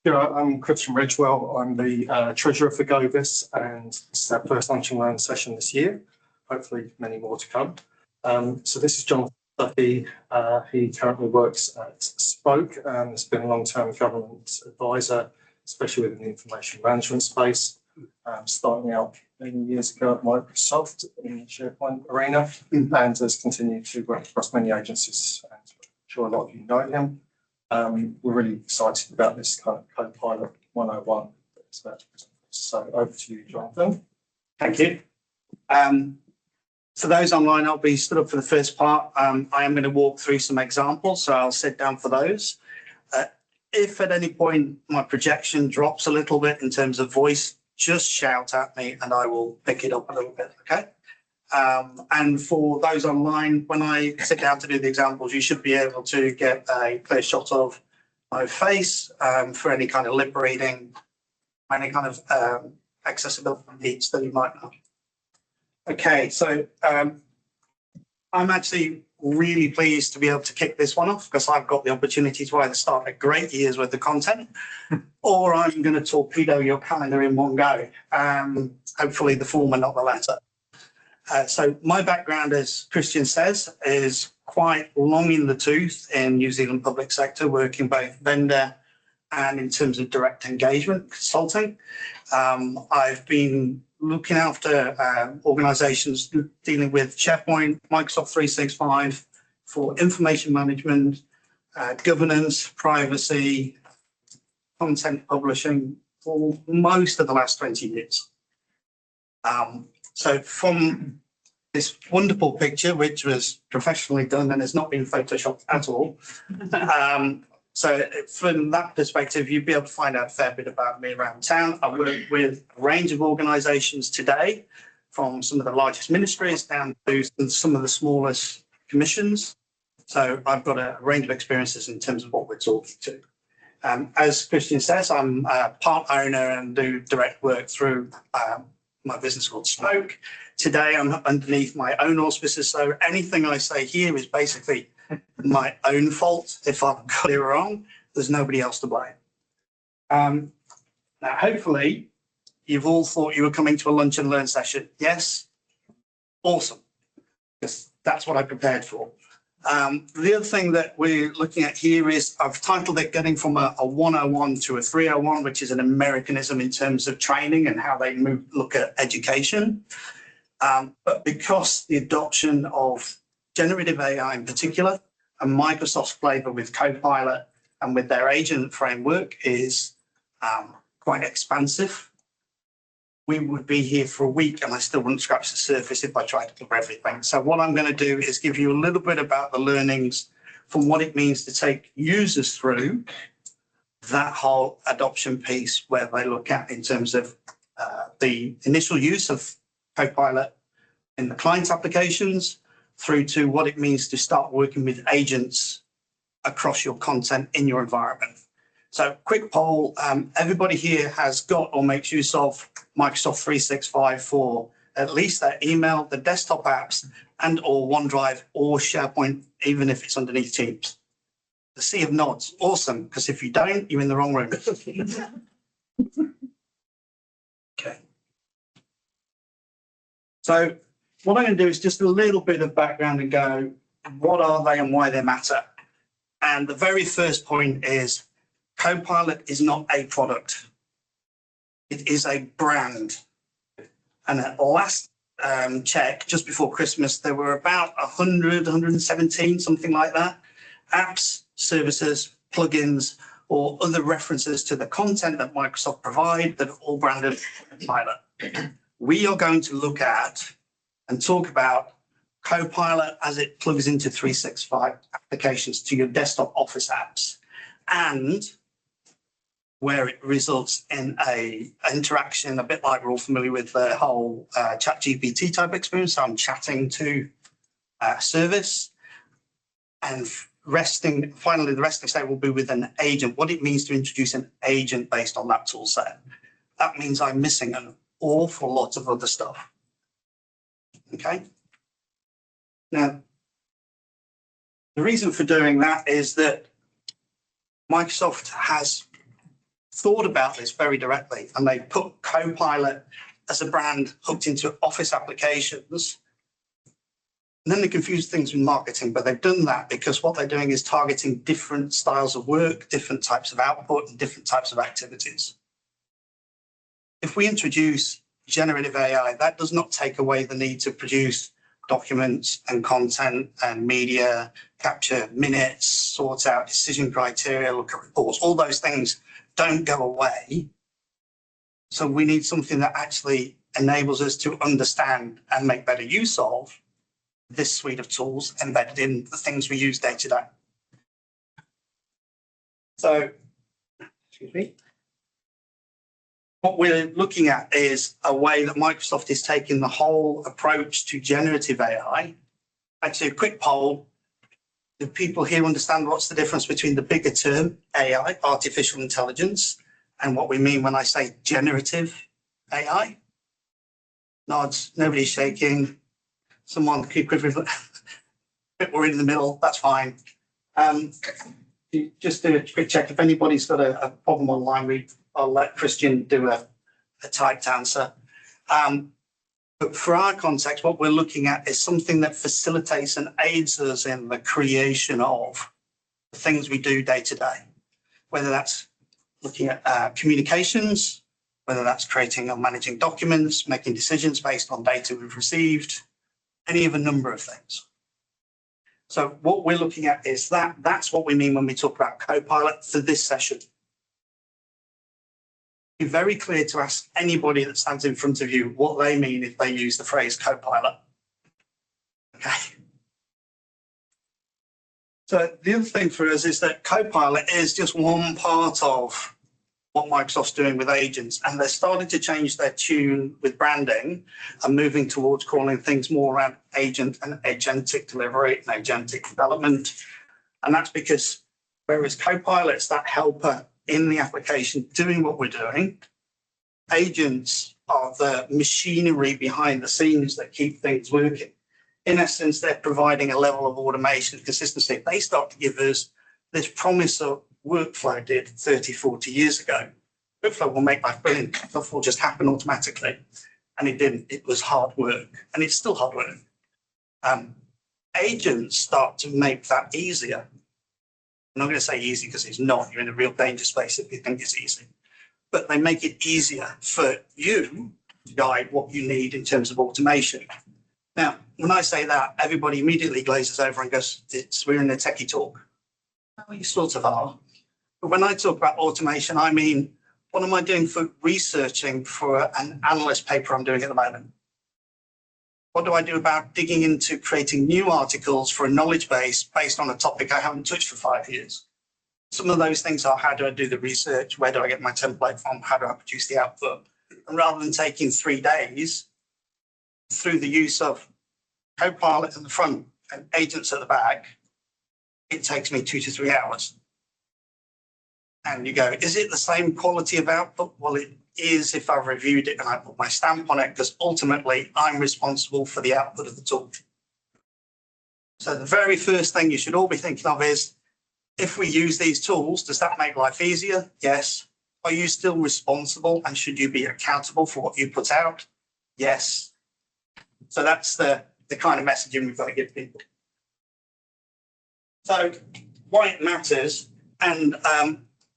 Yeah, I'm Christian Ridgewell. I'm the treasurer for Govis, and this is our first Lunch and Learn session this year. Hopefully, many more to come. So this is John Stuckey. He currently works at Spoke and has been a long-term government advisor, especially within the information management space. Starting out many years ago at Microsoft in the SharePoint arena, and has continued to work across many agencies. And I'm sure a lot of you know him. We're really excited about this kind of Copilot 101 that's about to present. So over to you, Jonathan. Thank you. For those online, I'll be stood up for the first part. I am going to walk through some examples, so I'll sit down for those. If at any point my projection drops a little bit in terms of voice, just shout at me and I will pick it up a little bit, okay? And for those online, when I sit down to do the examples, you should be able to get a clear shot of my face for any kind of lip reading, any kind of accessibility needs that you might have. Okay, so I'm actually really pleased to be able to kick this one off because I've got the opportunity to either start a great year's worth of content or I'm going to torpedo your calendar in one go. Hopefully the former, not the latter. So my background, as Christian says, is quite long in the tooth in New Zealand public sector, working both vendor and in terms of direct engagement consulting. I've been looking after organisations dealing with SharePoint, Microsoft 365 for information management, governance, privacy, content publishing for most of the last 20 years. So from this wonderful picture, which was professionally done and has not been photoshopped at all. So from that perspective, you'd be able to find out a fair bit about me around town. I work with a range of organisations today, from some of the largest ministries down to some of the smallest commissions. So I've got a range of experiences in terms of what we're talking to. As Christian says, I'm a part owner and do direct work through my business called Spoke. Today, I'm underneath my own auspices, so anything I say here is basically my own fault. If I've got it wrong, there's nobody else to blame. Now, hopefully, you've all thought you were coming to a lunch and learn session. Yes? Awesome. Because that's what I prepared for. The other thing that we're looking at here is I've titled it Getting from a 101 to a 301, which is an Americanism in terms of training and how they look at education. But because the adoption of generative AI in particular and Microsoft's flavor with Copilot and with their agent framework is quite expansive, we would be here for a week and I still wouldn't scratch the surface if I tried to cover everything. So what I'm going to do is give you a little bit about the learnings from what it means to take users through that whole adoption piece where they look at in terms of the initial use of Copilot in the client applications through to what it means to start working with agents across your content in your environment. So quick poll, everybody here has got or makes use of Microsoft 365 for at least their email, the desktop apps, and or OneDrive or SharePoint, even if it's underneath Teams. The sea of nods, awesome, because if you don't, you're in the wrong room. Okay. So what I'm going to do is just a little bit of background and go, what are they and why they matter? And the very first point is Copilot is not a product. It is a brand. And at last check, just before Christmas, there were about 100, 117, something like that, apps, services, plugins, or other references to the content that Microsoft provide that are all branded Copilot. We are going to look at and talk about Copilot as it plugs into 365 applications to your desktop Office apps and where it results in a interaction, a bit like we're all familiar with the whole ChatGPT type experience. So I'm chatting to a service and finally, the resting state will be with an agent, what it means to introduce an agent based on that tool set. That means I'm missing an awful lot of other stuff. Okay. Now, the reason for doing that is that Microsoft has thought about this very directly, and they put Copilot as a brand hooked into Office applications. And then they confuse things with marketing, but they've done that because what they're doing is targeting different styles of work, different types of output, and different types of activities. If we introduce generative AI, that does not take away the need to produce documents and content and media, capture minutes, sort out decision criteria, look at reports. All those things don't go away. So we need something that actually enables us to understand and make better use of this suite of tools embedded in the things we use day to day. So, excuse me. What we're looking at is a way that Microsoft is taking the whole approach to generative AI. Actually, a quick poll. Do people here understand what's the difference between the bigger term, AI, artificial intelligence, and what we mean when I say generative AI? Nods, nobody's shaking. Someone keep we're in the middle, that's fine. Just do a quick check. If anybody's got a problem online, I'll let Christian do a typed answer. But for our context, what we're looking at is something that facilitates and aids us in the creation of the things we do day to day, whether that's looking at communications, whether that's creating or managing documents, making decisions based on data we've received, any of a number of things. So what we're looking at is that's what we mean when we talk about Copilot for this session. Be very clear to ask anybody that stands in front of you what they mean if they use the phrase Copilot. Okay. So the other thing for us is that Copilot is just one part of what Microsoft's doing with agents, and they're starting to change their tune with branding and moving towards calling things more around agent and agentic delivery and agentic development. And that's because whereas Copilot's that helper in the application doing what we're doing, agents are the machinery behind the scenes that keep things working. In essence, they're providing a level of automation and consistency. They start to give us this promise of workflow did 30, 40 years ago. Workflow will make life brilliant. Stuff will just happen automatically. And it didn't. It was hard work. And it's still hard work. Agents start to make that easier. I'm not going to say easy because it's not. You're in a real danger space if you think it's easy. But they make it easier for you to guide what you need in terms of automation. Now, when I say that, everybody immediately glazes over and goes, we're in a techie talk. Well, you sort of are. But when I talk about automation, I mean, what am I doing for researching for an analyst paper I'm doing at the moment? What do I do about digging into creating new articles for a knowledge base based on a topic I haven't touched for 5 years? Some of those things are, how do I do the research? Where do I get my template from? How do I produce the output? And rather than taking 3 days through the use of Copilot at the front and agents at the back, it takes me 2 to 3 hours. And you go, is it the same quality of output? Well, it is if I've reviewed it and I put my stamp on it, because ultimately I'm responsible for the output of the tool. So the very first thing you should all be thinking of is, if we use these tools, does that make life easier? Yes. Are you still responsible and should you be accountable for what you put out? Yes. So that's the kind of messaging we've got to give people. So why it matters, and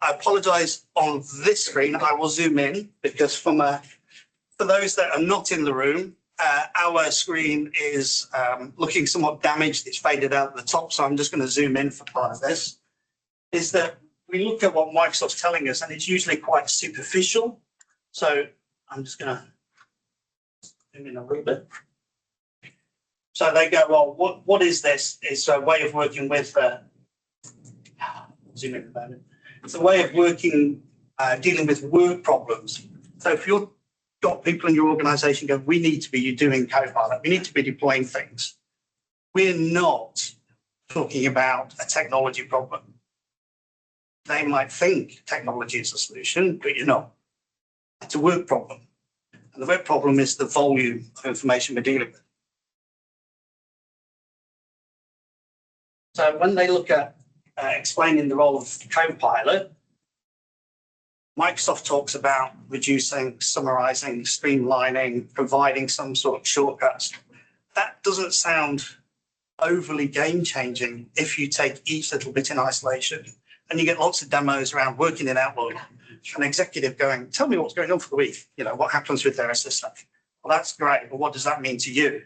I apologise on this screen, I will zoom in because for those that are not in the room, our screen is looking somewhat damaged. It's faded out at the top, so I'm just going to zoom in for part of this. Is that we look at what Microsoft's telling us, and it's usually quite superficial. So I'm just going to zoom in a little bit. So they go, well, what is this? It's a way of working with, zoom in a moment. It's a way of working, dealing with work problems. So if you've got people in your organization go, we need to be doing Copilot, we need to be deploying things. We're not talking about a technology problem. They might think technology is a solution, but you're not. It's a work problem. And the work problem is the volume of information we're dealing with. So when they look at explaining the role of Copilot, Microsoft talks about reducing, summarizing, streamlining, providing some sort of shortcuts. That doesn't sound overly game changing if you take each little bit in isolation. And you get lots of demos around working in Outlook, an executive going, tell me what's going on for the week, you know, what happens with their assistant. Well, that's great, but what does that mean to you?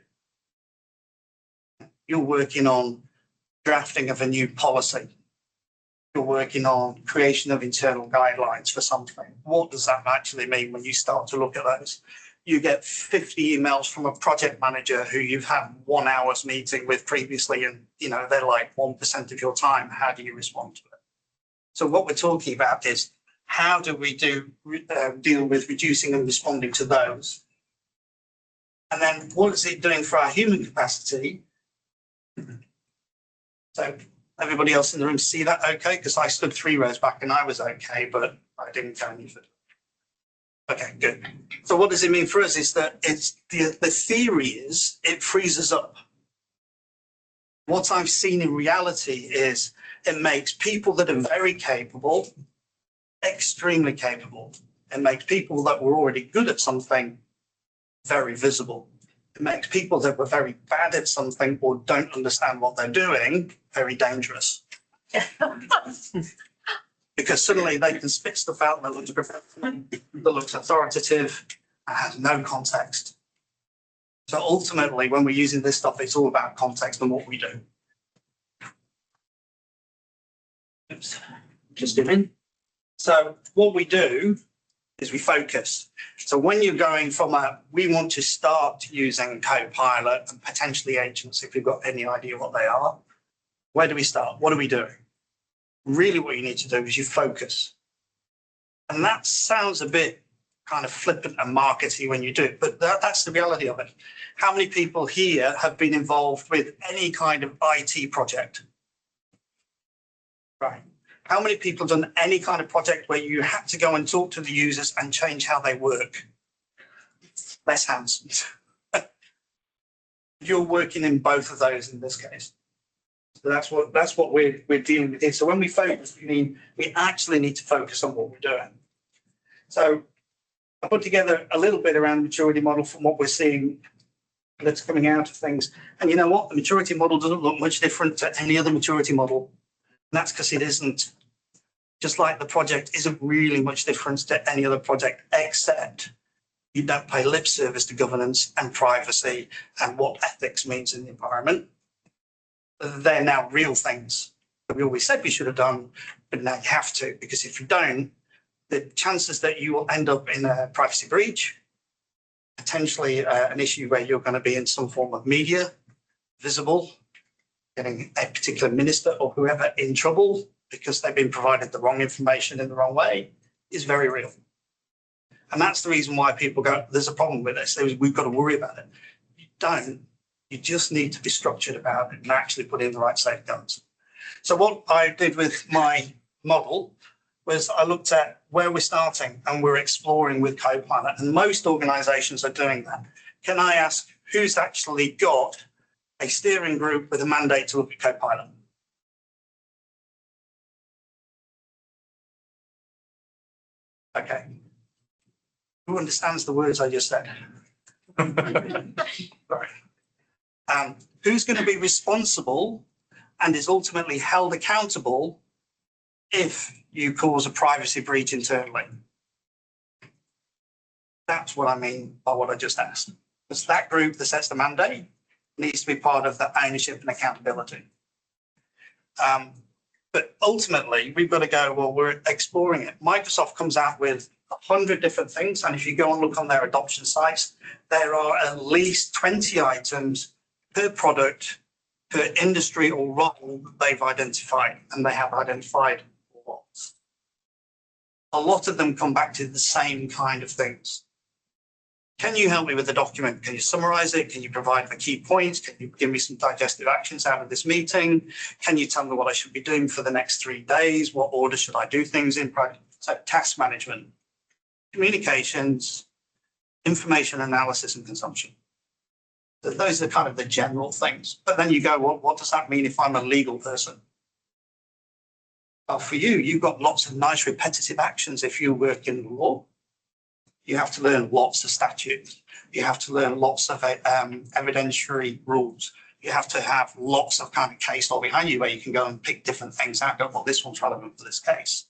You're working on drafting of a new policy. You're working on creation of internal guidelines for something. What does that actually mean when you start to look at those? You get 50 emails from a project manager who you've had 1 hour's meeting with previously, and you know they're like 1% of your time. How do you respond to it? So what we're talking about is how do we deal with reducing and responding to those? And then what is it doing for our human capacity? So everybody else in the room see that okay? Because I stood 3 rows back and I was okay, but I didn't go any further. Okay, good. So what does it mean for us is that it's the theory is it frees us up. What I've seen in reality is it makes people that are very capable, extremely capable. It makes people that were already good at something very visible. It makes people that were very bad at something or don't understand what they're doing very dangerous. Because suddenly they can spit stuff out that looks professional, that looks authoritative, and has no context. So ultimately, when we're using this stuff, it's all about context and what we do. Oops, just zoom in. So what we do is we focus. So when you're going from we want to start using Copilot and potentially agents, if you've got any idea what they are, where do we start? What are we doing? Really what you need to do is you focus. And that sounds a bit kind of flippant and markety when you do it, but that's the reality of it. How many people here have been involved with any kind of IT project? Right. How many people have done any kind of project where you had to go and talk to the users and change how they work? Less hands. You're working in both of those in this case. So that's what we're dealing with here. So when we focus, we actually need to focus on what we're doing. So I put together a little bit around the maturity model from what we're seeing that's coming out of things. And you know what? The maturity model doesn't look much different to any other maturity model. And that's because it isn't. Just like the project isn't really much different to any other project, except you don't pay lip service to governance and privacy and what ethics means in the environment. They're now real things that we always said we should have done, but now you have to, because if you don't, the chances that you will end up in a privacy breach, potentially an issue where you're going to be in some form of media, visible, getting a particular minister or whoever in trouble because they've been provided the wrong information in the wrong way, is very real. And that's the reason why people go, there's a problem with this, we've got to worry about it. You don't. You just need to be structured about it and actually put in the right safeguards. So what I did with my model was I looked at where we're starting and we're exploring with Copilot. And most organizations are doing that. Can I ask who's actually got a steering group with a mandate to look at Copilot? Okay. Who understands the words I just said? Right. Who's going to be responsible and is ultimately held accountable if you cause a privacy breach internally? That's what I mean by what I just asked. It's that group that sets the mandate needs to be part of the ownership and accountability. But ultimately, we've got to go, well, we're exploring it. Microsoft comes out with 100 different things. And if you go and look on their adoption sites, there are at least 20 items per product, per industry or role that they've identified, and they have identified lots. A lot of them come back to the same kind of things. Can you help me with the document? Can you summarize it? Can you provide the key points? Can you give me some digestive actions out of this meeting? Can you tell me what I should be doing for the next 3 days? What order should I do things in? So task management, communications, information analysis and consumption. So those are kind of the general things. But then you go, well, what does that mean if I'm a legal person? Well, for you, you've got lots of nice repetitive actions. If you work in law, you have to learn lots of statutes. You have to learn lots of evidentiary rules. You have to have lots of kind of case law behind you where you can go and pick different things out. Go, well, this one's relevant for this case.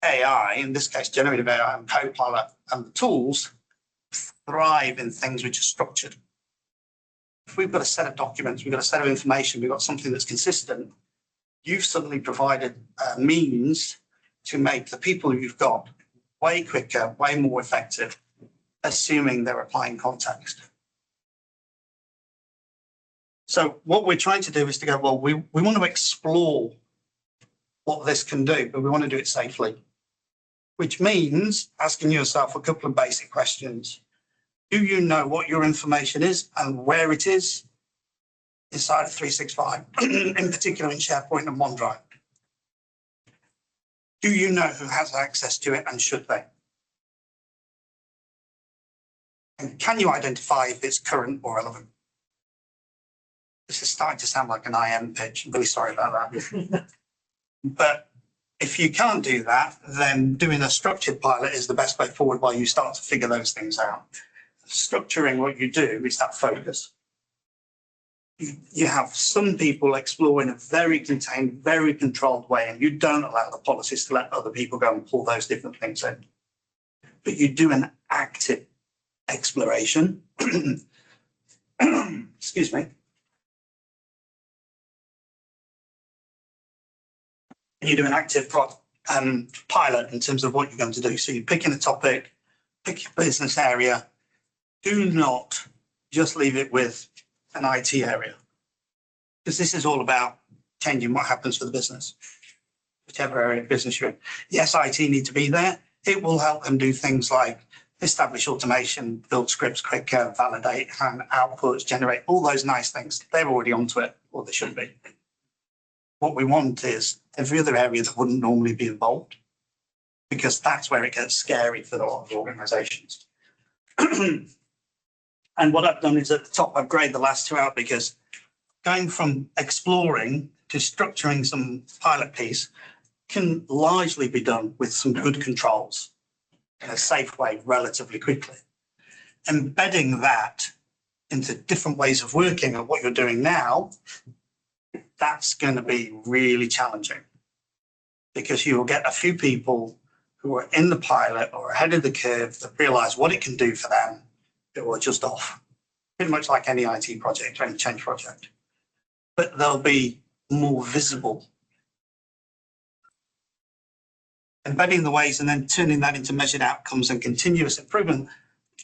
AI, in this case, generative AI and Copilot and the tools thrive in things which are structured. If we've got a set of documents, we've got a set of information, we've got something that's consistent, you've suddenly provided a means to make the people you've got way quicker, way more effective, assuming they're applying context. So what we're trying to do is to go, well, we want to explore what this can do, but we want to do it safely, which means asking yourself a couple of basic questions. Do you know what your information is and where it is inside of 365, in particular in SharePoint and OneDrive? Do you know who has access to it and should they? And can you identify if it's current or relevant? This is starting to sound like an IM pitch. I'm really sorry about that. But if you can't do that, then doing a structured pilot is the best way forward while you start to figure those things out. Structuring what you do is that focus. You have some people explore in a very contained, very controlled way, and you don't allow the policies to let other people go and pull those different things in. But you do an active exploration. Excuse me. You do an active pilot in terms of what you're going to do. So you pick in a topic, pick your business area. Do not just leave it with an IT area, because this is all about changing what happens for the business, whichever area of business you're in. Yes, IT need to be there. It will help them do things like establish automation, build scripts quicker, validate and outputs, generate all those nice things. They're already onto it, or they should be. What we want is every other area that wouldn't normally be involved, because that's where it gets scary for a lot of organizations. And what I've done is at the top, I've grayed the last two out, because going from exploring to structuring some pilot piece can largely be done with some good controls in a safe way relatively quickly. Embedding that into different ways of working and what you're doing now, that's going to be really challenging, because you will get a few people who are in the pilot or ahead of the curve that realize what it can do for them. It will just off, pretty much like any IT project or any change project. But they'll be more visible. Embedding the ways and then turning that into measured outcomes and continuous improvement,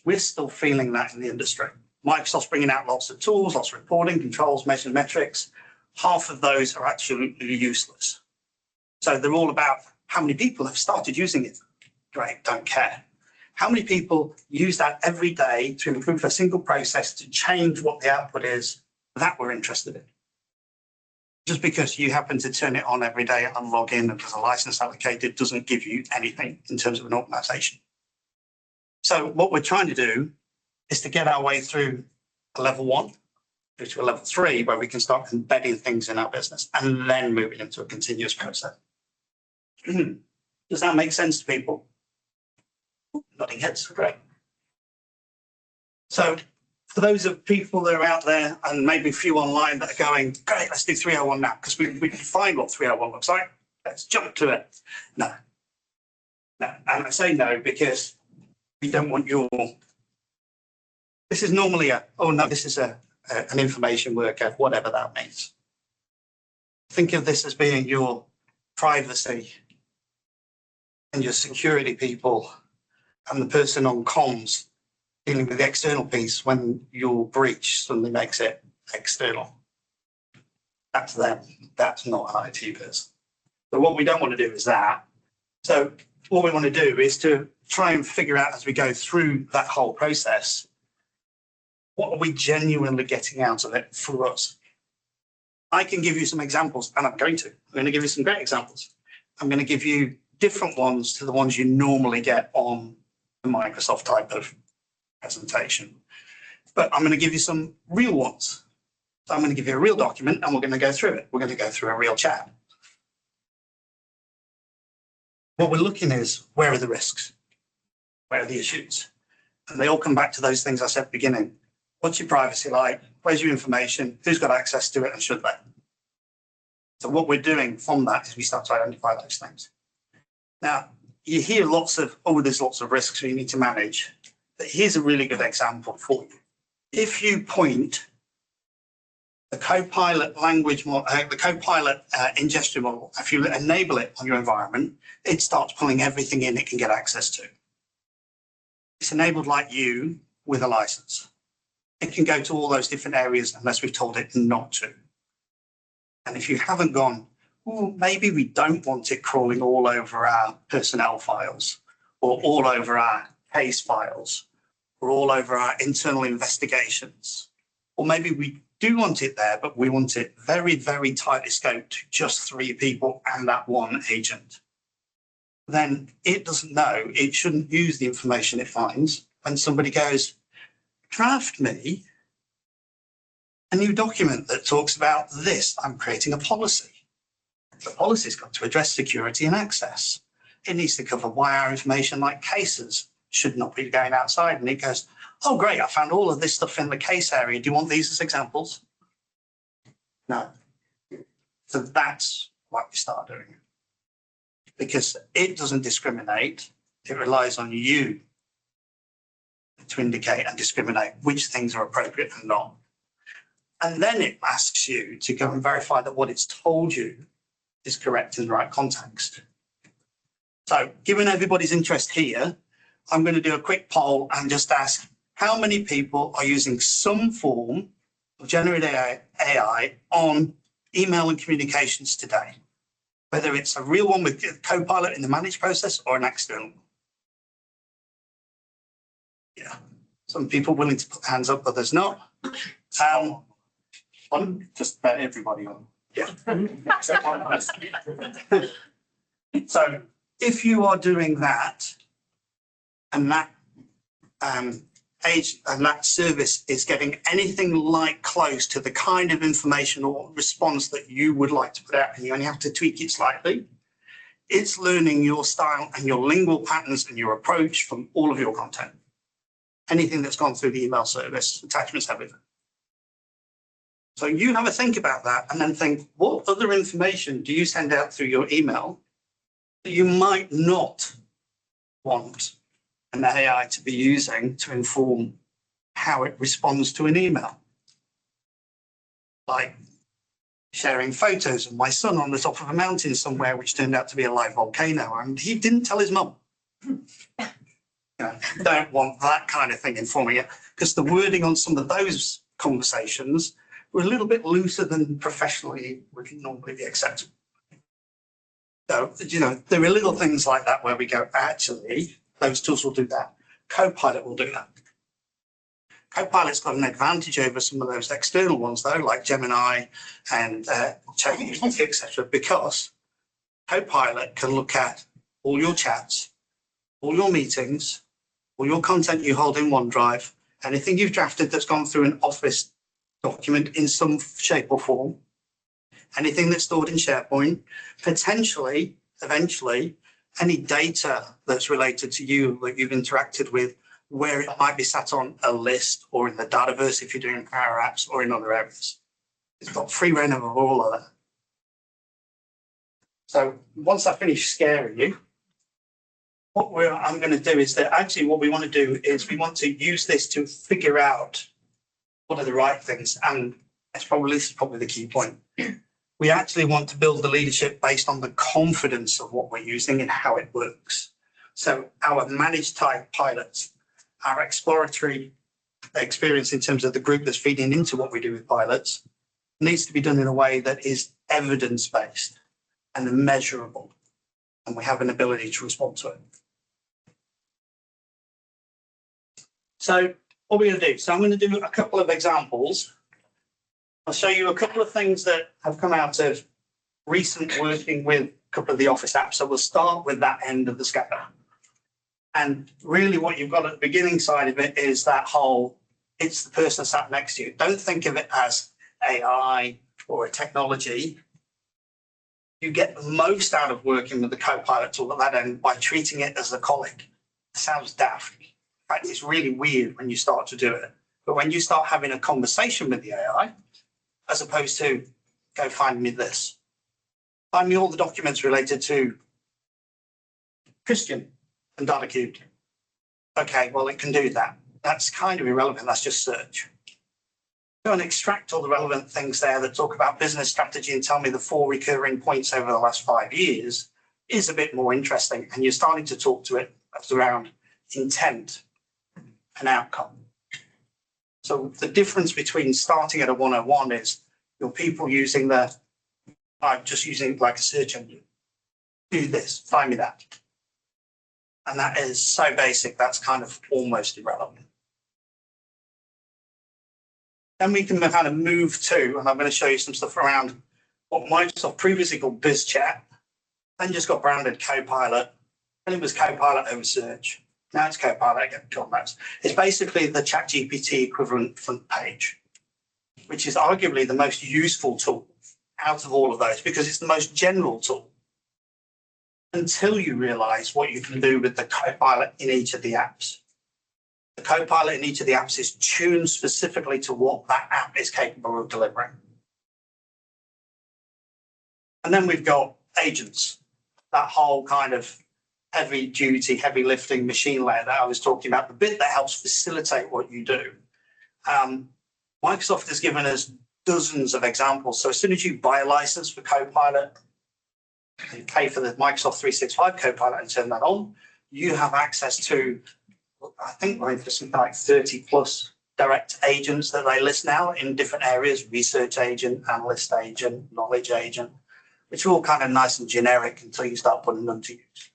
we're still feeling that in the industry. Microsoft's bringing out lots of tools, lots of reporting, controls, measured metrics. Half of those are actually useless. So they're all about how many people have started using it. Great, don't care. How many people use that every day to improve a single process, to change what the output is? That we're interested in. Just because you happen to turn it on every day and log in and there's a license allocated doesn't give you anything in terms of an organization. So what we're trying to do is to get our way through a level 1, through to a level 3, where we can start embedding things in our business and then move it into a continuous process. Does that make sense to people? Nodding heads, great. So for those of people that are out there and maybe a few online that are going, great, let's do 301 now, because we can find what 301 looks like. Let's jump to it. No. And I say no because we don't want your, this is normally this is an information worker, whatever that means. Think of this as being your privacy and your security people and the person on comms dealing with the external piece when your breach suddenly makes it external. That's them. That's not an IT person. So what we don't want to do is that. So what we want to do is to try and figure out as we go through that whole process, what are we genuinely getting out of it for us? I can give you some examples, and I'm going to give you some great examples. I'm going to give you different ones to the ones you normally get on the Microsoft type of presentation. But I'm going to give you some real ones. So I'm going to give you a real document and we're going to go through it. We're going to go through a real chat. what we're looking is, where are the risks? Where are the issues? And they all come back to those things I said at the beginning. What's your privacy like? Where's your information? Who's got access to it and should they? So what we're doing from that is we start to identify those things. Now, you hear lots of, oh, there's lots of risks you need to manage. But here's a really good example for you. If you point the Copilot language model, the Copilot ingestion model, if you enable it on your environment, it starts pulling everything in it can get access to. It's enabled like you with a license. It can go to all those different areas unless we've told it not to. And if you haven't gone, well, maybe we don't want it crawling all over our personnel files or all over our case files or all over our internal investigations. Or maybe we do want it there, but we want it very, very tightly scoped to just 3 people and that one agent. Then it doesn't know, it shouldn't use the information it finds when somebody goes, draft me a new document that talks about this. I'm creating a policy. The policy's got to address security and access. It needs to cover why our information like cases should not be going outside. And it goes, oh, great, I found all of this stuff in the case area. Do you want these as examples? No. So that's what we start doing. Because it doesn't discriminate. It relies on you to indicate and discriminate which things are appropriate and not. And then it asks you to go and verify that what it's told you is correct in the right context. So given everybody's interest here, I'm going to do a quick poll and just ask how many people are using some form of generative AI on email and communications today, whether it's a real one with Copilot in the managed process or an external. Yeah, some people willing to put hands up, others not. Just about everybody on. Yeah. So if you are doing that, and that age and that service is getting anything like close to the kind of information or response that you would like to put out, and you only have to tweak it slightly, it's learning your style and your lingual patterns and your approach from all of your content. Anything that's gone through the email service, attachments, everything. So you have a think about that and then think, what other information do you send out through your email that you might not want an AI to be using to inform how it responds to an email? Like sharing photos of my son on the top of a mountain somewhere, which turned out to be a live volcano, and he didn't tell his mum. Don't want that kind of thing informing it, because the wording on some of those conversations were a little bit looser than professionally would normally be acceptable. So, there are little things like that where we go, actually, those tools will do that. Copilot will do that. Copilot's got an advantage over some of those external ones, though, like Gemini and ChatGPT, etc., because Copilot can look at all your chats, all your meetings, all your content you hold in OneDrive, anything you've drafted that's gone through an Office document in some shape or form, anything that's stored in SharePoint, potentially, eventually, any data that's related to you that you've interacted with, where it might be sat on a list or in the Dataverse if you're doing Power Apps or in other areas. It's got free reign over all of that. So once I finish scaring you, I'm going to do is that actually what we want to do is we want to use this to figure out what are the right things. And this is probably the key point. We actually want to build the leadership based on the confidence of what we're using and how it works. So our managed type pilots, our exploratory experience in terms of the group that's feeding into what we do with pilots needs to be done in a way that is evidence-based and measurable, and we have an ability to respond to it. So what we're going to do, I'm going to do a couple of examples. I'll show you a couple of things that have come out of recent working with a couple of the Office apps. So we'll start with that end of the scale. And really what you've got at the beginning side of it is that whole, it's the person sat next to you. Don't think of it as AI or a technology. you get the most out of working with the Copilot tool at that end by treating it as a colleague. It sounds daft. In fact, it's really weird when you start to do it. But when you start having a conversation with the AI, as opposed to go find me this, find me all the documents related to Christian and data cubed. Okay, well, it can do that. That's kind of irrelevant. That's just search. Go and extract all the relevant things there that talk about business strategy and tell me the 4 recurring points over the last 5 years is a bit more interesting. And you're starting to talk to it around intent and outcome. So the difference between starting at a 101 is your people using just using like a search engine. Do this, find me that. And that is so basic, that's kind of almost irrelevant. Then we can kind of move to, and I'm going to show you some stuff around what Microsoft previously called BizChat, then just got branded Copilot, and it was Copilot over search. Now it's Copilot again, God knows. It's basically the ChatGPT equivalent front page, which is arguably the most useful tool out of all of those because it's the most general tool until you realize what you can do with the Copilot in each of the apps. The Copilot in each of the apps is tuned specifically to what that app is capable of delivering. And then we've got agents, that whole kind of heavy duty, heavy lifting machine layer that I was talking about, the bit that helps facilitate what you do. Microsoft has given us dozens of examples. So as soon as you buy a license for Copilot, you pay for the Microsoft 365 Copilot and turn that on, you have access to, I think we're into something like 30 plus direct agents that they list now in different areas, research agent, analyst agent, knowledge agent, which are all kind of nice and generic until you start putting them to use.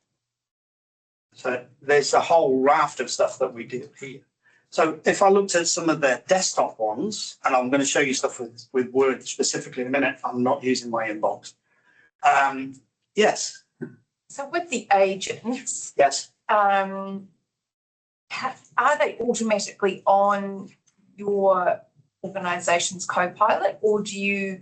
So there's a whole raft of stuff that we do here. So if I looked at some of the desktop ones, and I'm going to show you stuff with Word specifically in a minute, I'm not using my inbox. Yes. So with the agents, Yes. are they automatically on your organisation's Copilot, or do you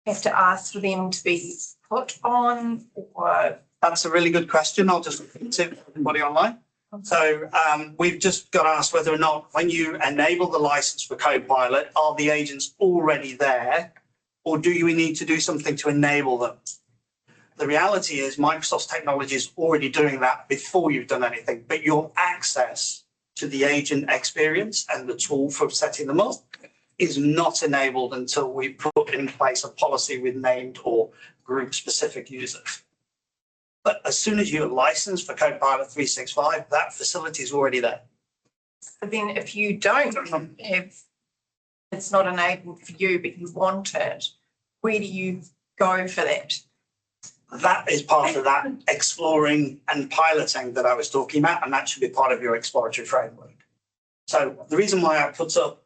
have to ask for them to be put on? Or That's a really good question. I'll just tip everybody online. So we've just got asked whether or not when you enable the license for Copilot, are the agents already there, or do you need to do something to enable them? The reality is Microsoft's technology is already doing that before you've done anything, but your access to the agent experience and the tool for setting them up is not enabled until we put in place a policy with named or group specific users. But as soon as you're licensed for Copilot 365, that facility is already there. but then if you don't have, it's not enabled for you, but you want it, where do you go for that? That is part of that exploring and piloting that I was talking about, and that should be part of your exploratory framework. So the reason why I put up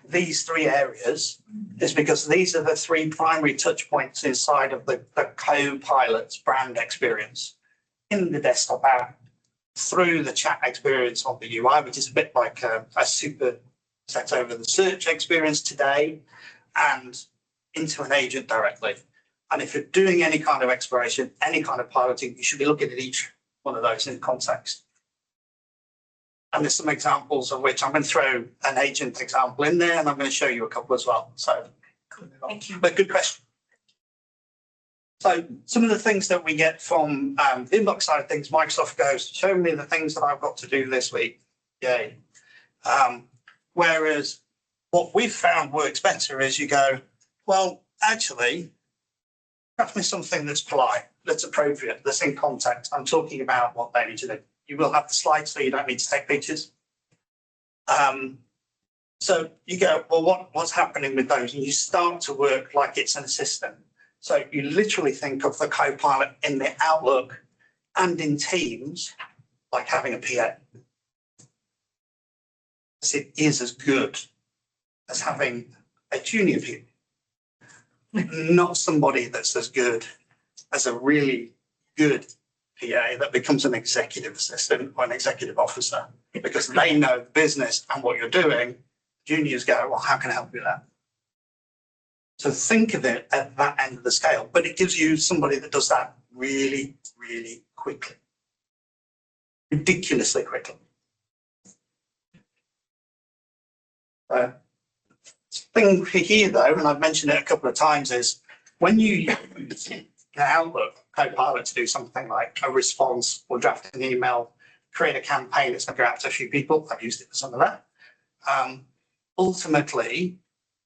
these 3 areas is because these are the 3 primary touch points inside of the Copilot's brand experience in the desktop app, through the chat experience on the UI, which is a bit like a super set over the search experience today, and into an agent directly. And if you're doing any kind of exploration, any kind of piloting, you should be looking at each one of those in context. And there's some examples of which I'm going to throw an agent example in there, and I'm going to show you a couple as well. So, Thank you. but good question. So some of the things that we get from the inbox side of things, Microsoft goes, show me the things that I've got to do this week. Yay. Whereas what we've found works better is you go, well, actually, craft me something that's polite, that's appropriate, that's in context. I'm talking about what they need to do. You will have the slides, so you don't need to take pictures. So you go, well, what's happening with those? And you start to work like it's an assistant. So you literally think of the Copilot in the Outlook and in Teams like having a PA. It is as good as having a junior PA. Not somebody that's as good as a really good PA that becomes an executive assistant or an executive officer, because they know the business and what you're doing. Juniors go, well, how can I help you with that? So think of it at that end of the scale, but it gives you somebody that does that really, really quickly. Ridiculously quickly. Thing here though, and I've mentioned it a couple of times, is when you use Outlook Copilot to do something like a response or draft an email, create a campaign that's going to go out to a few people. I've used it for some of that. Ultimately,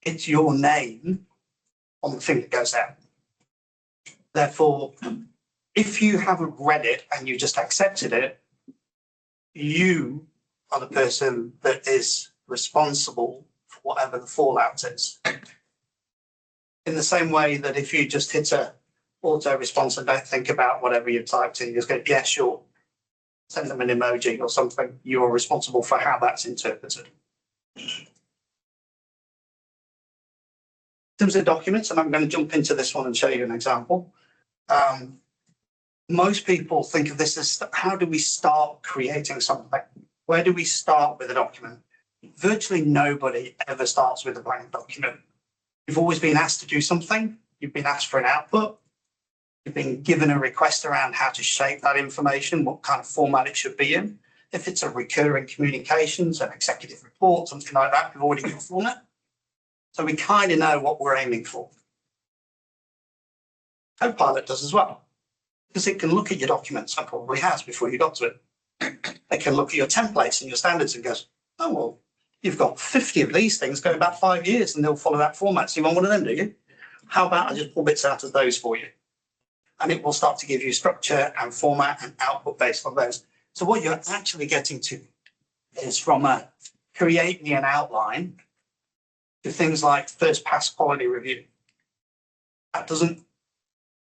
it's your name on the thing that goes out. Therefore, if you haven't read it and you just accepted it, you are the person that is responsible for whatever the fallout is. In the same way that if you just hit a auto response and don't think about whatever you've typed in, you just go, yeah, sure, send them an emoji or something, you're responsible for how that's interpreted. In terms of documents, and I'm going to jump into this one and show you an example. Most people think of this as how do we start creating something? Where do we start with a document? Virtually nobody ever starts with a blank document. You've always been asked to do something. You've been asked for an output. You've been given a request around how to shape that information, what kind of format it should be in. If it's a recurring communications, an executive report, something like that, we've already got a format. So we kind of know what we're aiming for. Copilot does as well, because it can look at your documents, and probably has before you got to it. It can look at your templates and your standards and goes, oh, well, you've got 50 of these things going back 5 years and they'll follow that format. So you want one of them, do you? How about I just pull bits out of those for you? And it will start to give you structure and format and output based on those. So what you're actually getting to is from a create me an outline to things like first pass quality review. That doesn't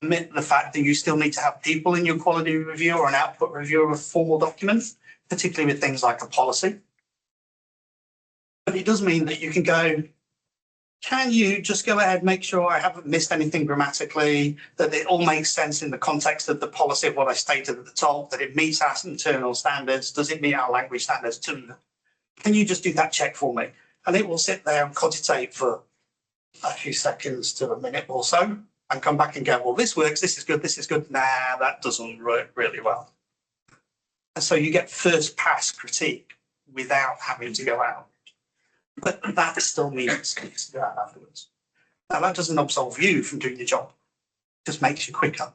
omit the fact that you still need to have people in your quality review or an output review of a formal document, particularly with things like a policy. But it does mean that you can go, can you just go ahead, make sure I haven't missed anything grammatically, that it all makes sense in the context of the policy of what I stated at the top, that it meets our internal standards, does it meet our language standards too? Can you just do that check for me? And it will sit there and cogitate for a few seconds to a minute or so and come back and go, well, this works, this is good, this is good. Nah, that doesn't work really well. And so you get first pass critique without having to go out. But that still needs to go out afterwards. Now, that doesn't absolve you from doing your job. It just makes you quicker.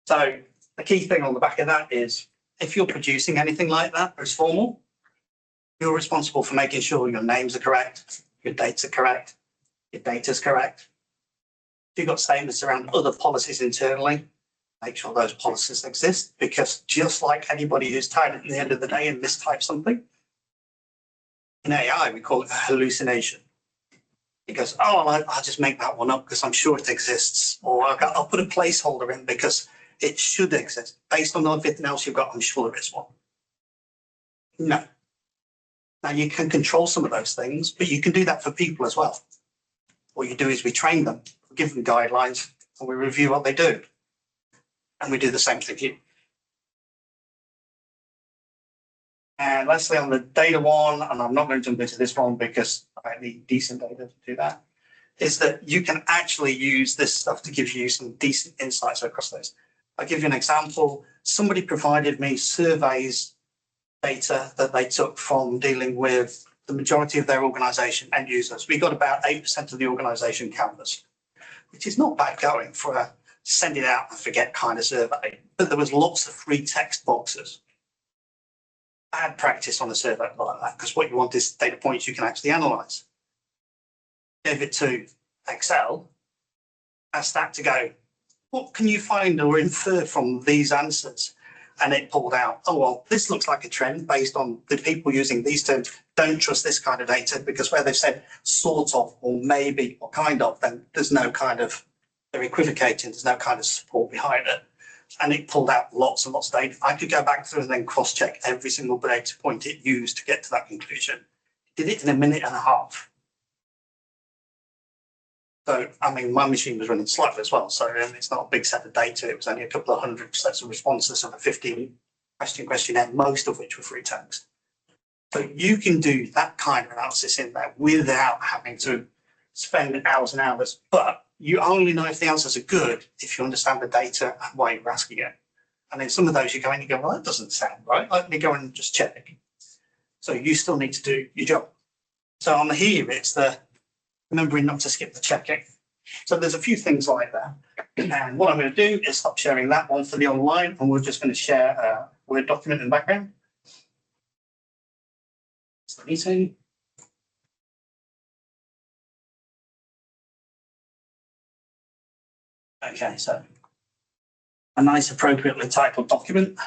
So the key thing on the back of that is if you're producing anything like that as formal, you're responsible for making sure your names are correct, your dates are correct, your data's correct. If you've got statements around other policies internally, make sure those policies exist, because just like anybody who's tired at the end of the day and mistypes something, in AI, we call it a hallucination. It goes, oh, well, I'll just make that one up because I'm sure it exists. Or I'll put a placeholder in because it should exist. Based on everything else you've got, I'm sure there is one. No. Now, you can control some of those things, but you can do that for people as well. What you do is we train them, we give them guidelines, and we review what they do. And we do the same thing here. And lastly, on the data one, and I'm not going to jump into this one because I need decent data to do that, is that you can actually use this stuff to give you some decent insights across those. I'll give you an example. Somebody provided me surveys data that they took from dealing with the majority of their organization end users. We got about 8% of the organization canvas, which is not bad going for a send it out and forget kind of survey, but there was lots of free text boxes. Bad practice on a survey like that, because what you want is data points you can actually analyze. Gave it to Excel, asked that to go, what can you find or infer from these answers? And it pulled out, oh, well, this looks like a trend based on the people using these terms don't trust this kind of data, because where they've said sort of or maybe or kind of, then there's no kind of, they're equivocating, there's no kind of support behind it. And it pulled out lots and lots of data. I could go back through and then cross-check every single data point it used to get to that conclusion. Did it in a minute and a half. So, I mean, my machine was running slightly as well, so it's not a big set of data. It was only a couple of hundred sets of responses of a 15 question questionnaire, most of which were free text. So you can do that kind of analysis in there without having to spend hours and hours. But you only know if the answers are good if you understand the data and why you're asking it. And then some of those you go in and you go, well, that doesn't sound right. Let me go and just check. So you still need to do your job. So on here, it's the remembering not to skip the checking. So there's a few things like that. And what I'm going to do is stop sharing that one for the online, and we're just going to share a Word document in the background. It's the meeting. Okay, so a nice appropriately titled document.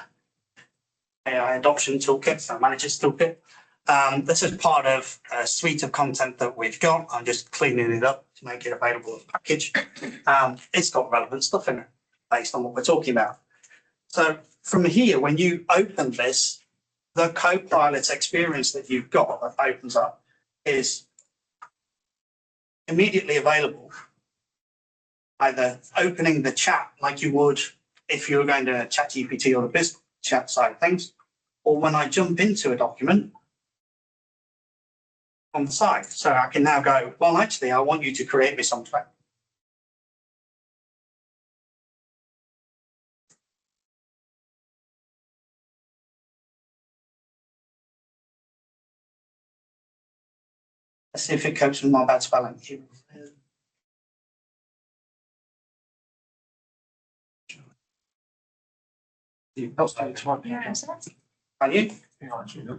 AI adoption toolkit, so manager's toolkit. This is part of a suite of content that we've got. I'm just cleaning it up to make it available as a package. It's got relevant stuff in it based on what we're talking about. So from here, when you open this, the Copilot experience that you've got that opens up is immediately available. Either opening the chat like you would if you were going to ChatGPT or the business chat side of things, or when I jump into a document on the side. So I can now go, well, actually, I want you to create me something. Let's see if it copes with my bad spelling. Are you?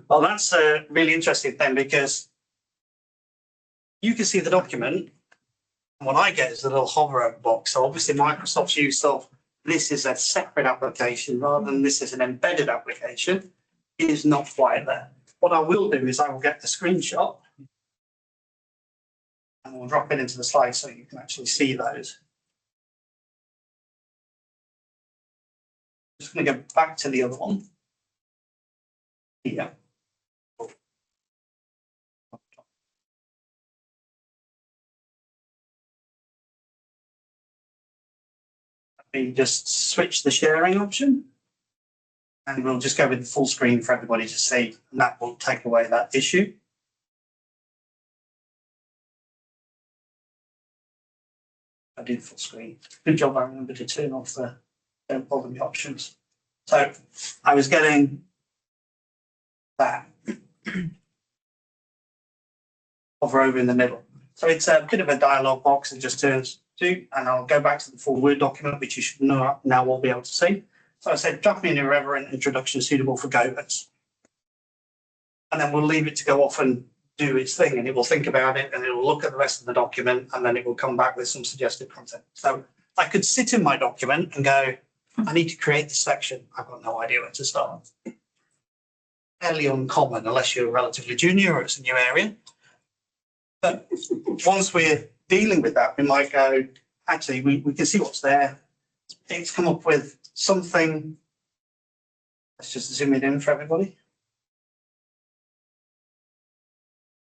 Well, that's a really interesting thing because you can see the document. And what I get is a little hover over box. So obviously Microsoft's use of this is a separate application rather than this is an embedded application is not quite there. What I will do is I will get the screenshot and we'll drop it into the slide so you can actually see those. Just going to go back to the other one. Here. We just switch the sharing option and we'll just go with the full screen for everybody to see, and that will take away that issue. I did full screen. Good job, I remember to turn off the don't bother me options. So I was getting that hover over in the middle. So it's a bit of a dialog box. It just turns to, and I'll go back to the full Word document, which you should now all be able to see. So I said, draft me an irreverent introduction suitable for Govis. And then we'll leave it to go off and do its thing, and it will think about it, and it will look at the rest of the document, and then it will come back with some suggested content. So I could sit in my document and go, I need to create this section. I've got no idea where to start. Fairly uncommon unless you're relatively junior or it's a new area. But once we're dealing with that, we might go, actually, we can see what's there. It's come up with something. Let's just zoom it in for everybody.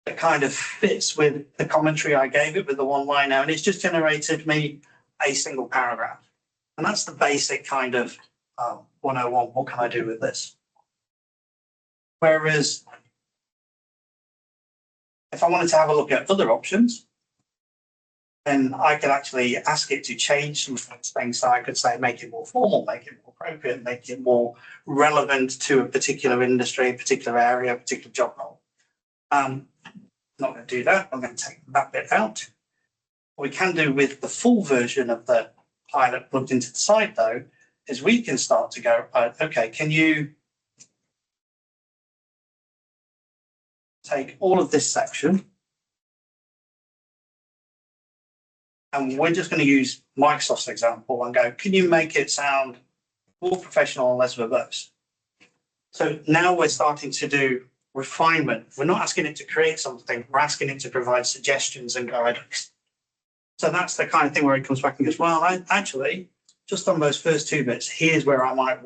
It kind of fits with the commentary I gave it with the one liner, and it's just generated me a single paragraph. And that's the basic kind of 101. What can I do with this? Whereas if I wanted to have a look at other options, then I could actually ask it to change some things. So I could say, make it more formal, make it more appropriate, make it more relevant to a particular industry, a particular area, a particular job role. Not going to do that. I'm going to take that bit out. What we can do with the full version of the pilot plugged into the site, though, is we can start to go, okay, can you take all of this section, and we're just going to use Microsoft's example and go, can you make it sound more professional and less verbose? So now we're starting to do refinement. We're not asking it to create something, we're asking it to provide suggestions and guidance. So that's the kind of thing where it comes back and goes, well, actually, just on those first two bits, here's where I might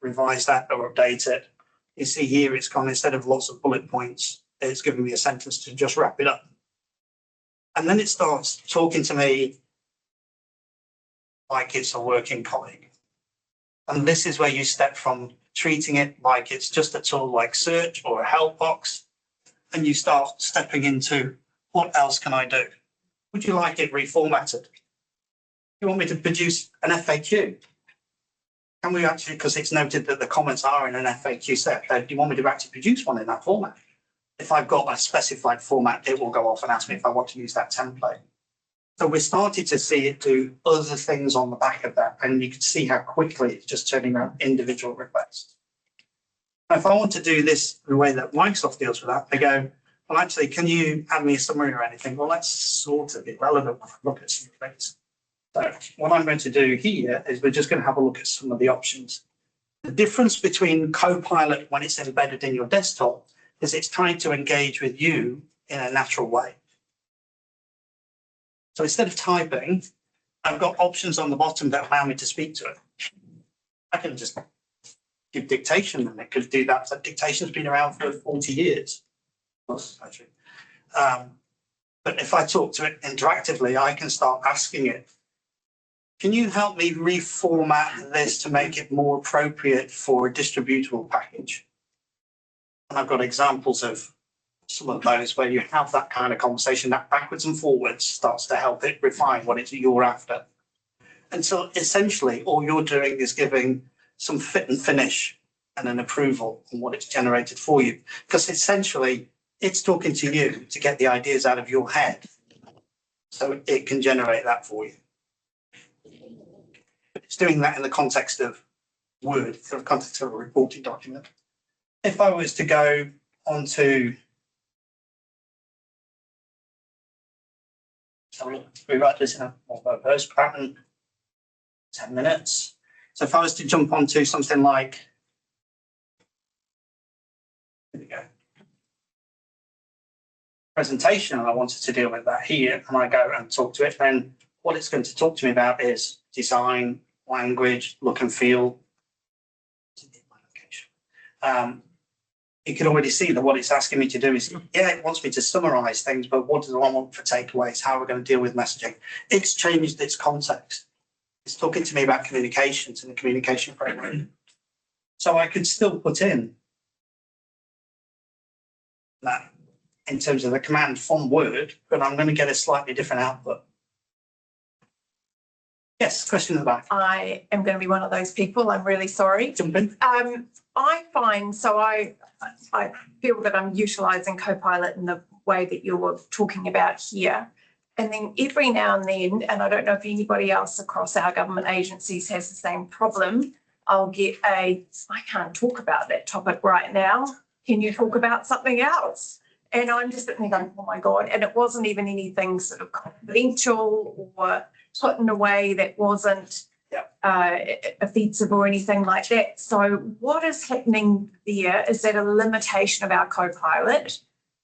revise that or update it. You see here, it's gone, instead of lots of bullet points, it's giving me a sentence to just wrap it up. And then it starts talking to me like it's a working colleague. And this is where you step from treating it like it's just a tool like search or a help box, and you start stepping into what else can I do? Would you like it reformatted? You want me to produce an FAQ? Can we actually, because it's noted that the comments are in an FAQ set, do you want me to actually produce one in that format? If I've got a specified format, it will go off and ask me if I want to use that template. So we're starting to see it do other things on the back of that, and you can see how quickly it's just turning around individual requests. Now, if I want to do this the way that Microsoft deals with that, they go, well, actually, can you add me a summary or anything? Well, that's sort of irrelevant when I look at some things. So what I'm going to do here is we're just going to have a look at some of the options. The difference between Copilot when it's embedded in your desktop is it's trying to engage with you in a natural way. So instead of typing, I've got options on the bottom that allow me to speak to it. I can just give dictation and it could do that. So dictation's been around for 40 years. Actually. But if I talk to it interactively, I can start asking it, can you help me reformat this to make it more appropriate for a distributable package? And I've got examples of some of those where you have that kind of conversation that backwards and forwards starts to help it refine what it's you're after. And so essentially all you're doing is giving some fit and finish and an approval on what it's generated for you. Because essentially it's talking to you to get the ideas out of your head. So it can generate that for you. It's doing that in the context of Word, in the context of a reporting document. If I was to go onto, so we write this in a post pattern, 10 minutes. So if I was to jump onto something like, here we go, presentation, and I wanted to deal with that here, and I go and talk to it, then what it's going to talk to me about is design, language, look and feel. You can already see that what it's asking me to do is, yeah, it wants me to summarize things, but what do I want for takeaways? How are we going to deal with messaging? It's changed its context. It's talking to me about communications and the communication framework. So I could still put in that in terms of the command from Word, but I'm going to get a slightly different output. Yes, question in the back. I am going to be one of those people. I'm really sorry. Jump in. I find, so I feel that I'm utilising Copilot in the way that you were talking about here. And then every now and then, and I don't know if anybody else across our government agencies has the same problem, I'll get I can't talk about that topic right now. Can you talk about something else? And I'm just sitting there going, oh my God. And it wasn't even anything sort of confidential or put in a way that wasn't offensive or anything like that. So what is happening there? Is that a limitation of our Copilot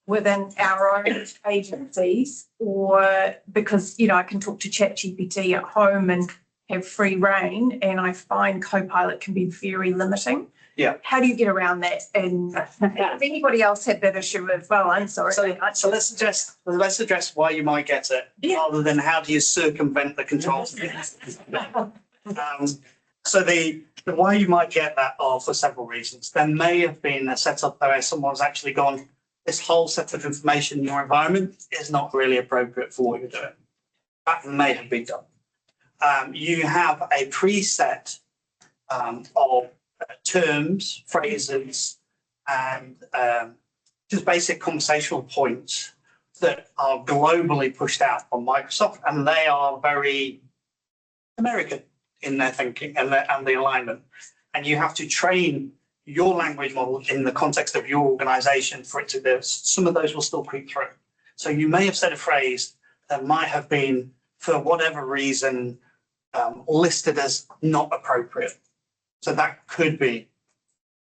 within our own agencies, or because, you know, I can talk to ChatGPT at home and have free reign, and I find Copilot can be very limiting. Yeah. How do you get around that? And if anybody else had that issue as well, I'm sorry. So let's address why you might get it, rather than how do you circumvent the controls. So the why you might get that are for several reasons. There may have been a setup where someone's actually gone, this whole set of information in your environment is not really appropriate for what you're doing. That may have been done. You have a preset of terms, phrases, and just basic conversational points that are globally pushed out from Microsoft, and they are very American in their thinking and the alignment. And you have to train your language model in the context of your organization for it to do. Some of those will still creep through. So you may have said a phrase that might have been, for whatever reason, listed as not appropriate. So that could be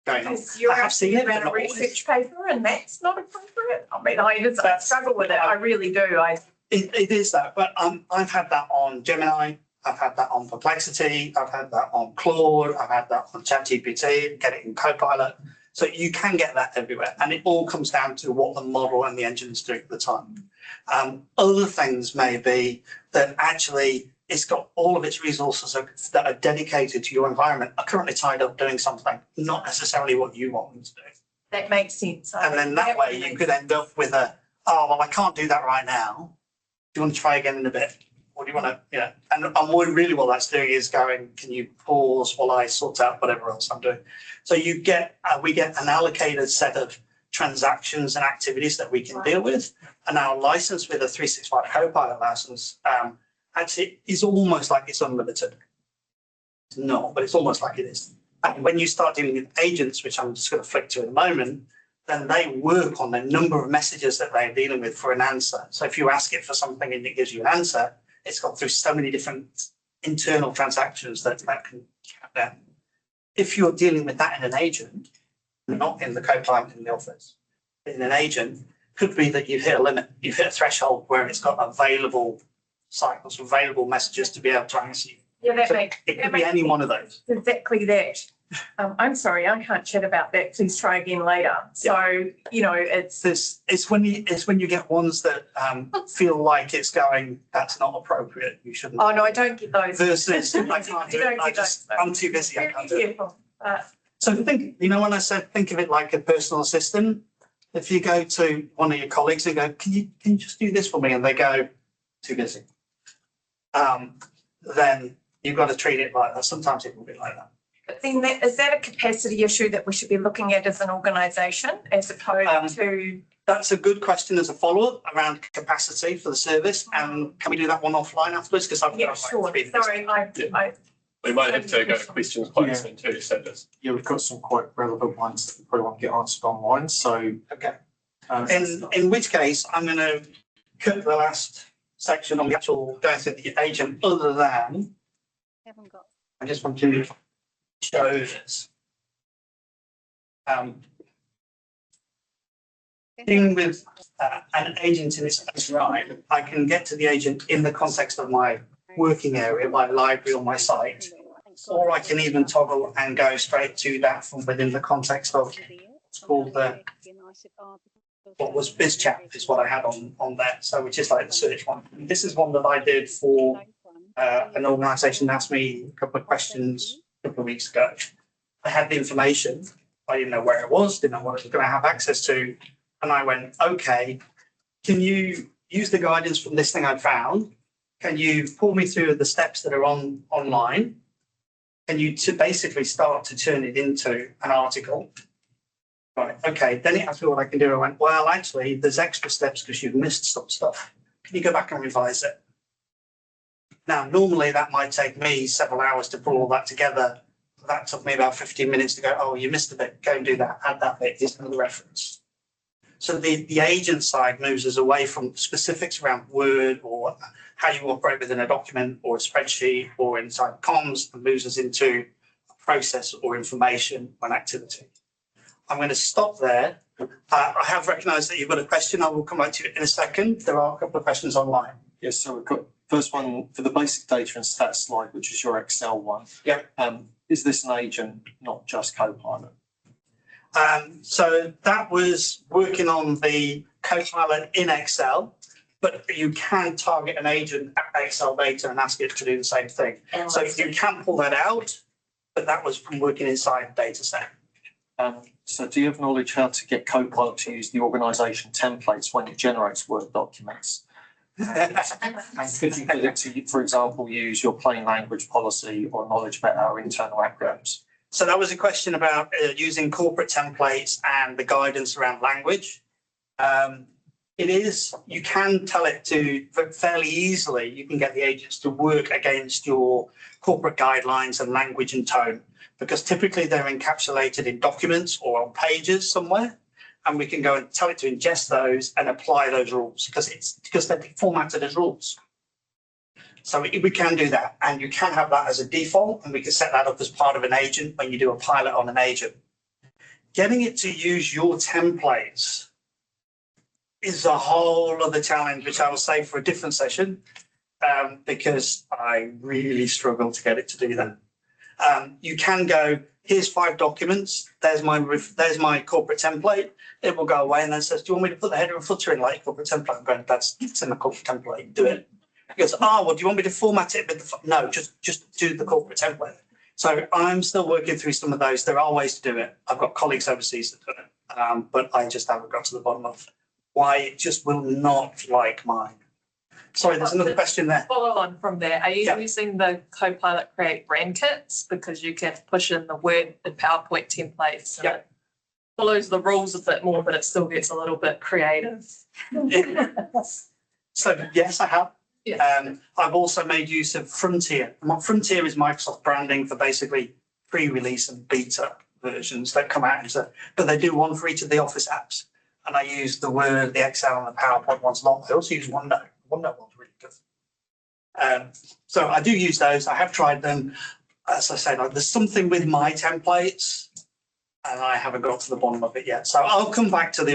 going on. You're I have seen it about a research paper, and that's not appropriate. I mean, I struggle with it. I really do. It is that, but I've had that on Gemini. I've had that on Perplexity. I've had that on Claude. I've had that on ChatGPT. Get it in Copilot. So you can get that everywhere, and it all comes down to what the model and the engine is doing at the time. Other things may be that actually it's got all of its resources that are dedicated to your environment are currently tied up doing something, not necessarily what you want them to do. That makes sense. And then that way you could end up with oh, well, I can't do that right now. Do you want to try again in a bit? Or do you want to, and really what that's doing is going, can you pause while I sort out whatever else I'm doing? So we get an allocated set of transactions and activities that we can deal with. And our license with a 365 Copilot license actually is almost like it's unlimited. It's not, but it's almost like it is. And when you start dealing with agents, which I'm just going to flick to in a moment, then they work on the number of messages that they're dealing with for an answer. So if you ask it for something and it gives you an answer, it's gone through so many different internal transactions that can count down. If you're dealing with that in an agent, not in the Copilot in the office, in an agent, could be that you've hit a limit, you've hit a threshold where it's got available cycles, available messages to be able to answer you. Yeah, It could be any one of those. Exactly that. I'm sorry, I can't chat about that. Please try again later. So, It's when you get ones that feel like it's going, that's not appropriate, you shouldn't. Oh, no, I don't get those. Versus, I can't do it, I'm too busy, I can't do it. So think, when I said think of it like a personal assistant, if you go to one of your colleagues and go, can you just do this for me? And they go, too busy. Then you've got to treat it like that. Sometimes it will be like that. But then is that a capacity issue that we should be looking at as an organisation as opposed to? That's a good question as a follow-up around capacity for the service. And can we do that one offline afterwards? Because I've got sure. Sorry, we might have to go to questions quite soon too, so just. Yeah, we've got some quite relevant ones that we probably want to get answered online. So, okay. In which case, I'm going to cut the last section on the actual going through the agent, other than I just want to show this. Dealing with an agent in its own right, I can get to the agent in the context of my working area, my library or my site, or I can even toggle and go straight to that from within the context of what's called what was BizChat is what I had on there, so which is like the search one. This is one that I did for an organisation that asked me a couple of questions a couple of weeks ago. I had the information, I didn't know where it was, didn't know what I was going to have access to, and I went, okay, can you use the guidance from this thing I found? Can you pull me through the steps that are online? Can you basically start to turn it into an article? Right, okay, then it asked me what I can do. I went, well, actually, there's extra steps because you've missed some stuff. Can you go back and revise it? Now, normally that might take me several hours to pull all that together. That took me about 15 minutes to go, oh, you missed a bit, go and do that, add that bit, here's another reference. So the agent side moves us away from specifics around Word or how you operate within a document or a spreadsheet or inside comms, and moves us into a process or information or an activity. I'm going to stop there. I have recognised that you've got a question. I will come back to you in a second. There are a couple of questions online. yes, so we've got first one for the basic data and stats slide, which is your Excel one. Yeah. Is this an agent, not just Copilot? So that was working on the Copilot in Excel, but you can target an agent at Excel data and ask it to do the same thing. So you can pull that out, but that was from working inside the data set. So do you have knowledge how to get Copilot to use the organisation templates when it generates Word documents? And could you get it to, for example, use your plain language policy or knowledge about our internal acronyms? So that was a question about using corporate templates and the guidance around language. It is, you can tell it to fairly easily, you can get the agents to work against your corporate guidelines and language and tone, because typically they're encapsulated in documents or on pages somewhere. And we can go and tell it to ingest those and apply those rules because they're formatted as rules. So we can do that, and you can have that as a default, and we can set that up as part of an agent when you do a pilot on an agent. Getting it to use your templates is a whole other challenge, which I will save for a different session, because I really struggle to get it to do that. You can go, here's 5 documents, there's my corporate template. It will go away and then says, do you want me to put the header and footer in like corporate template? I'm going, it's in the corporate template, do it. He goes, oh, well, do you want me to format it with no, just do the corporate template. So I'm still working through some of those. There are ways to do it. I've got colleagues overseas that do it, but I just haven't got to the bottom of why it just will not like mine. Sorry, there's another question there. Follow on from there, are you Yeah. using the Copilot Create brand kits? Because you can push in the Word and PowerPoint templates. And Yeah. it follows the rules a bit more, but it still gets a little bit creative. So yes, I have. Yeah. I've also made use of Frontier. Frontier is Microsoft branding for basically pre-release and beta versions that come out. But they do one for each of the Office apps. And I use the Word, the Excel, and the PowerPoint ones a lot. I also use OneNote. OneNote one's really good. So I do use those. I have tried them. As I said, there's something with my templates, and I haven't got to the bottom of it yet. So I'll come back to the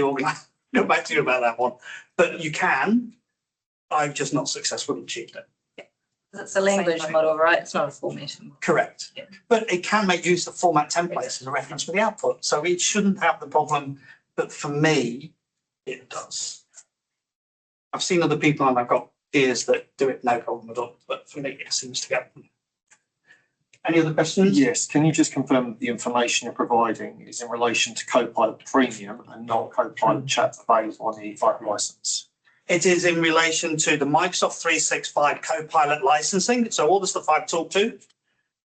come back to you about that one. But you can. I've just not successfully achieved it. It's a language model, right? It's not a formatting model. Correct. Yeah. But it can make use of format templates as a reference for the output. So it shouldn't have the problem. But for me, it does. I've seen other people and I've got peers that do it no problem at all. But for me, it seems to get. Any other questions? Yes, can you just confirm that the information you're providing is in relation to Copilot Premium and not Copilot Chat available on the E5 license? It is in relation to the Microsoft 365 Copilot licensing. So all the stuff I've talked to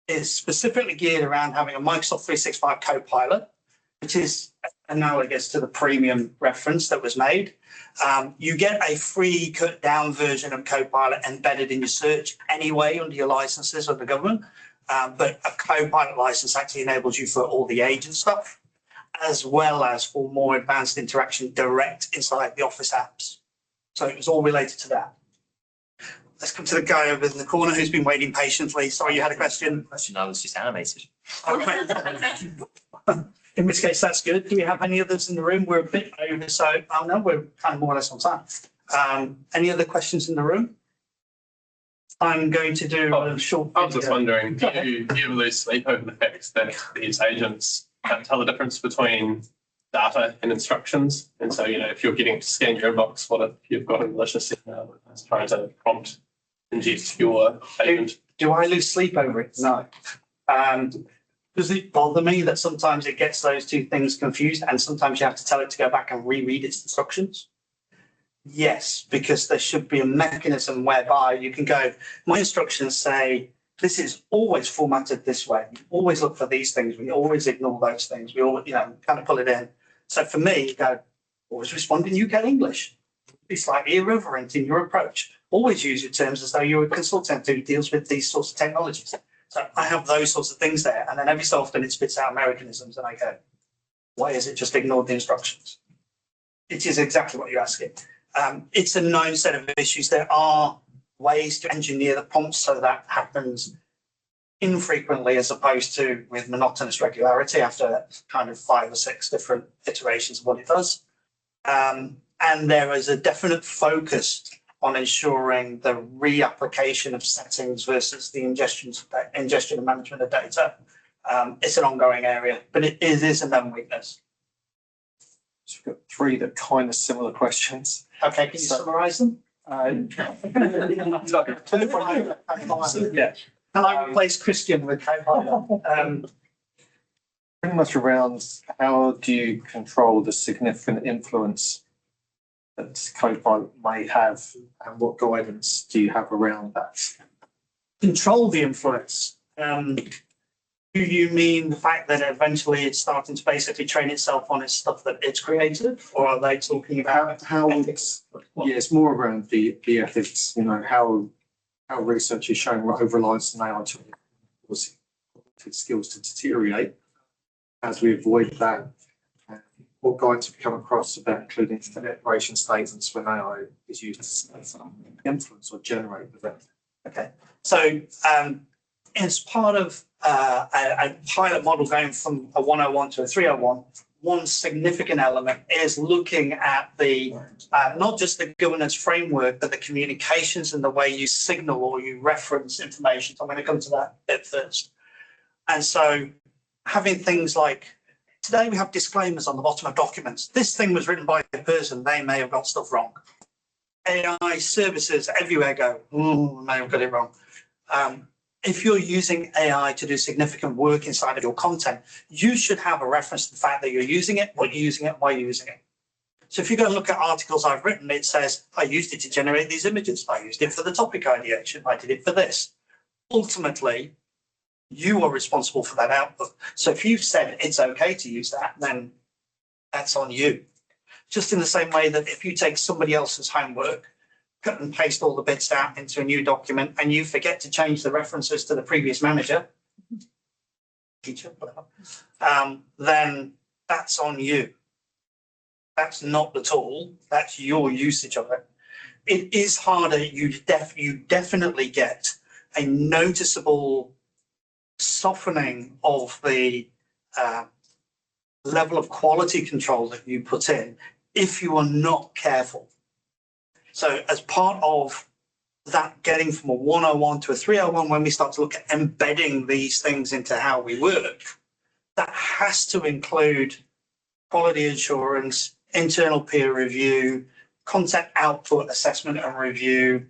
is specifically geared around having a Microsoft 365 Copilot, which is analogous to the premium reference that was made. You get a free cut down version of Copilot embedded in your search anyway under your licenses of the government. But a Copilot license actually enables you for all the agent stuff, as well as for more advanced interaction direct inside the Office apps. So it was all related to that. Let's come to the guy over in the corner who's been waiting patiently. Sorry, you had a question? I was just animated. In which case, that's good. Do we have any others in the room? We're a bit over, so oh no, we're kind of more or less on time. Any other questions in the room? I'm going to do a short. I was just video. wondering, do you ever lose sleep over the fact that these agents can't tell the difference between data and instructions? And so, if you're getting to scan your inbox, what if you've got a malicious email that's trying to prompt inject your agent? Do I lose sleep over it? No. Does it bother me that sometimes it gets those two things confused and sometimes you have to tell it to go back and reread its instructions? Yes, because there should be a mechanism whereby you can go, my instructions say, this is always formatted this way. You always look for these things. We always ignore those things. We always, kind of pull it in. So for me, you go, always respond in UK English. Be slightly irreverent in your approach. Always use your terms as though you're a consultant who deals with these sorts of technologies. So I have those sorts of things there. And then every so often it spits out Americanisms and I go, why is it just ignored the instructions? It is exactly what you're asking. It's a known set of issues. There are ways to engineer the prompts so that happens infrequently as opposed to with monotonous regularity after kind of 5 or 6 different iterations of what it does. And there is a definite focus on ensuring the reapplication of settings versus the ingestion and management of data. It's an ongoing area, but it is a known weakness. So we've got 3 that kind of similar questions. Okay, can you summarise them? Yeah. Can I replace Christian with Copilot? Pretty much around how do you control the significant influence that Copilot may have and what guidance do you have around that? Control the influence. Do you mean the fact that eventually it's starting to basically train itself on its stuff that it's created? Or are they talking about How it's more around the ethics, how research is showing over reliance on AI to cause its skills to deteriorate. As we avoid that, what guides have come across about including declaration statements when AI is used to influence or generate event? Okay, so as part of a pilot model going from a 101 to a 301, one significant element is looking at the not just the governance framework, but the communications and the way you signal or you reference information. So I'm going to come to that bit first. And so having things like, today we have disclaimers on the bottom of documents. This thing was written by a person, they may have got stuff wrong. AI services everywhere go, oh, I may have got it wrong. If you're using AI to do significant work inside of your content, you should have a reference to the fact that you're using it, what you're using it, why you're using it. So if you go and look at articles I've written, it says, I used it to generate these images. I used it for the topic ideation. I did it for this. Ultimately, you are responsible for that output. So if you've said it's okay to use that, then that's on you. Just in the same way that if you take somebody else's homework, cut and paste all the bits out into a new document, and you forget to change the references to the previous manager, teacher, whatever, then that's on you. That's not the tool, that's your usage of it. It is harder, you definitely get a noticeable softening of the level of quality control that you put in if you are not careful. So as part of that getting from a 101 to a 301, when we start to look at embedding these things into how we work, that has to include quality assurance, internal peer review, content output assessment and review,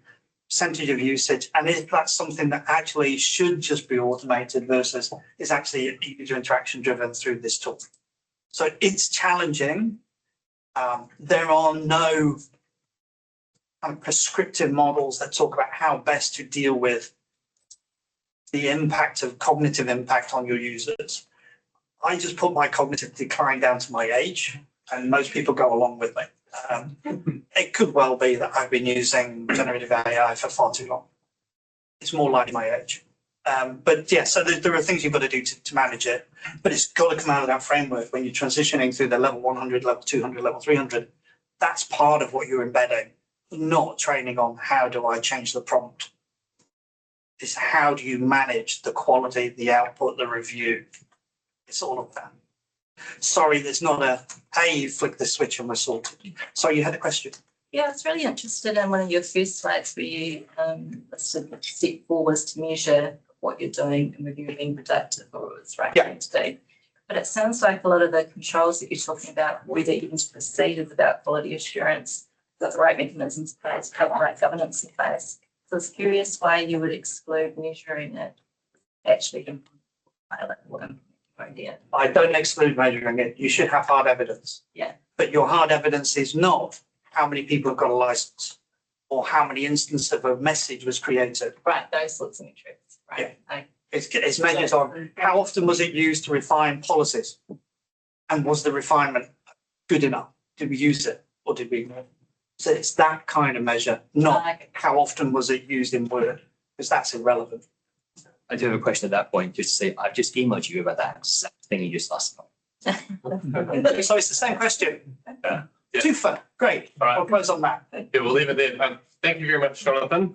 percentage of usage, and if that's something that actually should just be automated versus is actually user interaction driven through this tool. So it's challenging. There are no prescriptive models that talk about how best to deal with the impact of cognitive impact on your users. I just put my cognitive decline down to my age, and most people go along with me. It could well be that I've been using generative AI for far too long. It's more like my age. But yeah, so there are things you've got to do to manage it, but it's got to come out of that framework when you're transitioning through the level 100, level 200, level 300. That's part of what you're embedding, not training on how do I change the prompt. It's how do you manage the quality, the output, the review. It's all of that. Sorry, there's not a, hey, you flick the switch and we're sorted. Sorry, you had a question. Yeah, I was really interested in one of your first slides where you listed the step 4 was to measure what you're doing and whether you're being productive or it was right thing to do. But it sounds like a lot of the controls that you're talking about, whether even to proceed is about quality assurance, got the right mechanisms in place, got the right governance in place. So I was curious why you would exclude measuring it actually in pilot or idea. I don't exclude measuring it. You should have hard evidence. Yeah. But your hard evidence is not how many people have got a license or how many instances of a message was created. Right, those sorts of metrics. Right. Yeah. It's measured on how often was it used to refine policies, and was the refinement good enough? Did we use it or did we ignore it? So it's that kind of measure, not how often was it used in Word, because that's irrelevant. I do have a question at that point, just to say, I've just emailed you about that exact thing you just asked about. So it's the same question. Yeah. Too far. Great. All right. I'll close on that. Yeah, we'll leave it there. Thank you very much, Jonathan.